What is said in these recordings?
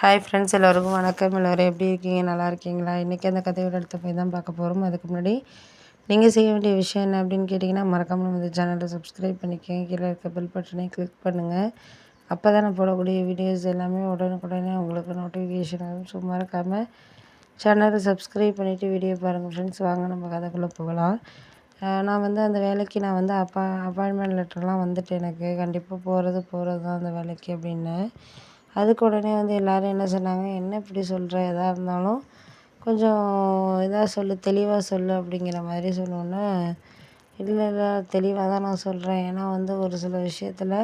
Hi friends, எல்லோருக்கும் வணக்கம். எல்லோரும் எப்படி இருக்கீங்க? நல்லா இருக்கீங்களா? இன்றைக்கி அந்த கதையோட அடுத்த போய் தான் பார்க்க போகிறோம். அதுக்கு முன்னாடி நீங்கள் செய்ய வேண்டிய விஷயம் என்ன அப்படின்னு கேட்டிங்கன்னா, மறக்காமல் நம்ம இந்த சேனலை சப்ஸ்கிரைப் பண்ணிக்கோங்க. கீழே இருக்க பெல் பட்டனை கிளிக் பண்ணுங்கள். அப்போ தான் நான் போடக்கூடிய வீடியோஸ் எல்லாமே உடனுக்குடனே உங்களுக்கு நோட்டிஃபிகேஷன் ஆகும். ஸோ மறக்காமல் சேனலை சப்ஸ்கிரைப் பண்ணிவிட்டு வீடியோ பாருங்கள் ஃப்ரெண்ட்ஸ். வாங்க நம்ம கதைக்குள்ளே போகலாம். நான் அந்த வேலைக்கு அப்பாயின்மெண்ட் லெட்டர்லாம் வந்துட்டு எனக்கு கண்டிப்பாக போகிறது தான் அந்த வேலைக்கு அப்படின்னு. அதுக்கு உடனே எல்லோரும் என்ன சொன்னாங்க, "என்ன இப்படி சொல்கிற? எதாக இருந்தாலும் கொஞ்சம் இதாக சொல்லு, தெளிவாக சொல்லு" அப்படிங்கிற மாதிரி சொன்னோன்னே, இல்லை இல்லை தெளிவாக தான் நான் சொல்கிறேன். ஏன்னா ஒரு சில விஷயத்தில்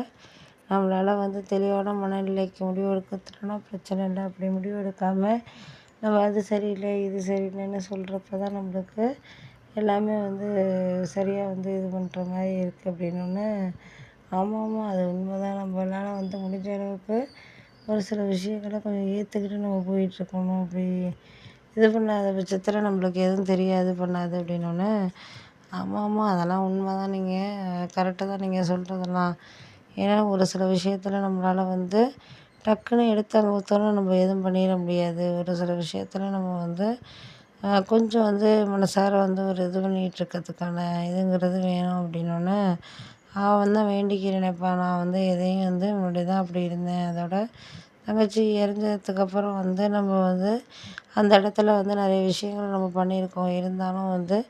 நம்மளால் தெளிவான மனநிலைக்கு முடிவு எடுக்கிறதுனா பிரச்சனை இல்லை. அப்படி முடிவு எடுக்காமல் நம்ம அது சரியில்லை இது சரியில்லைன்னு சொல்கிறப்ப தான் நம்மளுக்கு எல்லாமே சரியாக இது பண்ணுற மாதிரி இருக்குது அப்படின்னோடனே, ஆமாம் அது உண்மை தான். நம்மளால் முடிஞ்ச அளவுக்கு ஒரு சில விஷயங்களை கொஞ்சம் ஏற்றுக்கிட்டு நம்ம போயிட்டுருக்கணும். அப்படி இது பண்ணாத பட்சத்தில் நம்மளுக்கு எதுவும் தெரியாது பண்ணாது அப்படின்னோடனே, ஆமாம் அதெல்லாம் உண்மை தான், நீங்கள் கரெக்டாக தான் நீங்கள் சொல்கிறதெல்லாம். ஏன்னா ஒரு சில விஷயத்தில் நம்மளால் டக்குன்னு எடுத்த அனுபவத்தோடு நம்ம எதுவும் பண்ணிட முடியாது. ஒரு சில விஷயத்தில் நம்ம கொஞ்சம் மனசார ஒரு இது பண்ணிகிட்டு இருக்கிறதுக்கான இதுங்கிறது வேணும் அப்படின்னோடனே, அவன் தான் வேண்டிக்கிறேனேப்பா. நான் எதையும் முன்னாடி தான் அப்படி இருந்தேன். அதோட தங்கச்சி இறந்ததுக்கப்புறம் நம்ம அந்த இடத்துல நிறைய விஷயங்கள் நம்ம பண்ணியிருக்கோம். இருந்தாலும்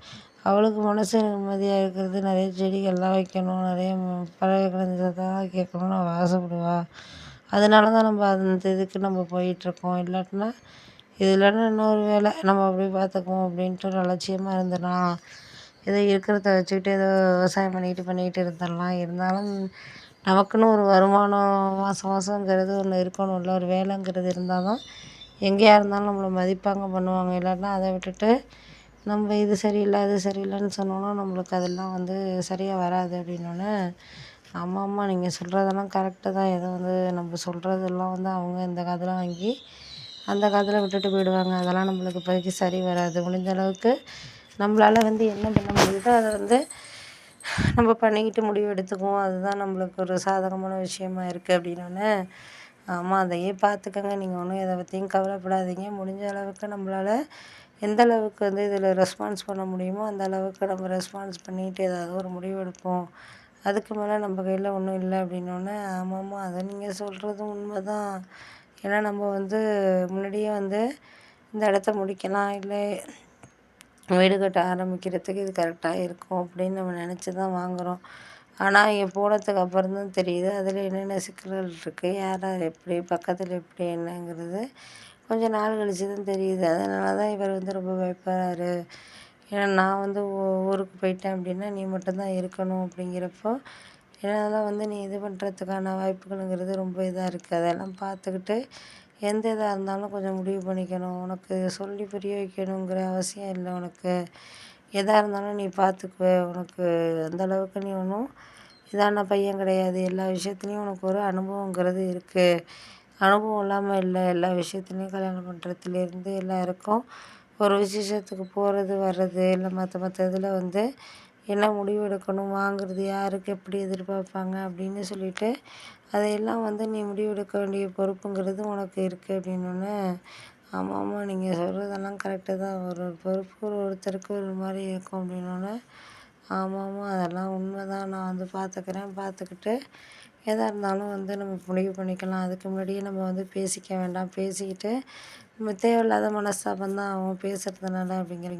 அவளுக்கு மனசு நிம்மதியாக இருக்கிறது, நிறைய செடிகள்லாம் வைக்கணும், நிறைய பறவைகள் இதெல்லாம் கேட்கணும்னு அவள் ஆசைப்படுவா. அதனால தான் நம்ம அந்த இதுக்கு நம்ம போயிட்டுருக்கோம். இல்லாட்டினா இது இல்லைன்னா இன்னொரு வேலை நம்ம அப்படி பார்த்துக்குவோம் அப்படின்ட்டு ஒரு அலட்சியமாக இருந்தேனா, ஏதோ இருக்கிறத வச்சுக்கிட்டு ஏதோ விவசாயம் பண்ணிக்கிட்டு இருந்துடலாம். இருந்தாலும் நமக்குன்னு ஒரு வருமானம் மாதம் மாதங்கிறது ஒன்று இருக்கணும்ல. ஒரு வேலைங்கிறது இருந்தால் தான் எங்கேயா இருந்தாலும் நம்மளை மதிப்பாங்க, பண்ணுவாங்க. இல்லாட்டினா அதை விட்டுட்டு நம்ம இது சரியில்லை அது சரியில்லைன்னு சொன்னோன்னா நம்மளுக்கு அதெல்லாம் சரியாக வராது அப்படின்னோடனே, ஆமாம்மா நீங்கள் சொல்கிறதெல்லாம் கரெக்டு தான். ஏதோ நம்ம சொல்கிறதெல்லாம் அவங்க இந்த காதில் வாங்கி அந்த காதில் விட்டுட்டு போயிடுவாங்க. அதெல்லாம் நம்மளுக்கு இப்போதைக்கு சரி வராது. முடிஞ்ச அளவுக்கு நம்மளால் என்ன பண்ண முடியுதோ அதை நம்ம பண்ணிக்கிட்டு முடிவு எடுத்துக்குவோம். அதுதான் நம்மளுக்கு ஒரு சாதகமான விஷயமா இருக்குது அப்படின்னோடனே, ஆமாம் அதையே பார்த்துக்கங்க. நீங்கள் ஒன்றும் எதை பற்றியும் கவலைப்படாதீங்க. முடிஞ்ச அளவுக்கு நம்மளால் எந்த அளவுக்கு இதில் ரெஸ்பான்ஸ் பண்ண முடியுமோ அந்த அளவுக்கு நம்ம ரெஸ்பான்ஸ் பண்ணிட்டு ஏதாவது ஒரு முடிவு எடுப்போம். அதுக்கு மேலே நம்ம கையில் ஒன்றும் இல்லை அப்படின்னோடனே, ஆமாம்மா அதை நீங்கள் சொல்கிறதும் உண்மை தான். ஏன்னா நம்ம முன்னாடியே இந்த இடத்த முடிக்கலாம், இல்லை வீடு கட்ட ஆரம்பிக்கிறதுக்கு இது கரெக்டாக இருக்கும் அப்படின்னு நம்ம நினச்சி தான் வாங்குகிறோம். ஆனால் இங்கே போனதுக்கு அப்புறம் தான் தெரியுது அதில் என்னென்ன சிக்கல்கள் இருக்குது, யார் யார் எப்படி பக்கத்தில் எப்படி என்னங்கிறது கொஞ்சம் நாள் கழிச்சு தான் தெரியுது. அதனால தான் இவர் ரொம்ப பயப்படுறாரு. ஏன்னா நான் ஊருக்கு போயிட்டேன் அப்படின்னா நீ மட்டும்தான் இருக்கணும் அப்படிங்கிறப்போ, என்னால் நீ இது பண்ணுறதுக்கான வாய்ப்புகளுங்கிறது ரொம்ப இதாக இருக்குது. அதெல்லாம் பார்த்துக்கிட்டு எந்த இதாக இருந்தாலும் கொஞ்சம் முடிவு பண்ணிக்கணும். உனக்கு சொல்லி புரிய வைக்கணுங்கிற அவசியம் இல்லை உனக்கு. எதாக இருந்தாலும் நீ பார்த்துக்குவ. உனக்கு அந்த அளவுக்கு நீ ஒன்றும் இதான பையன் கிடையாது. எல்லா விஷயத்துலேயும் உனக்கு ஒரு அனுபவங்கிறது இருக்குது. அனுபவம் இல்லாமல் இல்லை. எல்லா விஷயத்துலேயும் கல்யாணம் பண்ணுறதுலேருந்து எல்லாருக்கும் ஒரு விசேஷத்துக்கு போகிறது வர்றது, இல்லை மற்ற இதில் என்ன முடிவு எடுக்கணும், வாங்குறது யாருக்கு எப்படி எதிர்பார்ப்பாங்க அப்படின்னு சொல்லிட்டு அதையெல்லாம் நீ முடிவு எடுக்க வேண்டிய பொறுப்புங்கிறது உனக்கு இருக்குது அப்படின்னோடனே, ஆமாம்மா நீங்கள் சொல்கிறதெல்லாம் கரெக்டு தான். ஒரு பொறுப்பு ஒருத்தருக்கு ஒரு மாதிரி இருக்கும் அப்படின்னோடனே, ஆமாம்மா அதெல்லாம் உண்மை தான். நான் பார்த்துக்கிறேன். பார்த்துக்கிட்டு எதாக இருந்தாலும் நம்ம முடிவு பண்ணிக்கலாம். அதுக்கு முன்னாடியே நம்ம பேசிக்க வேண்டாம். பேசிக்கிட்டு நம்ம தேவையில்லாத மனஸ்தாபம் தான் ஆகும் பேசுகிறதுனால அப்படிங்கிறீங்க.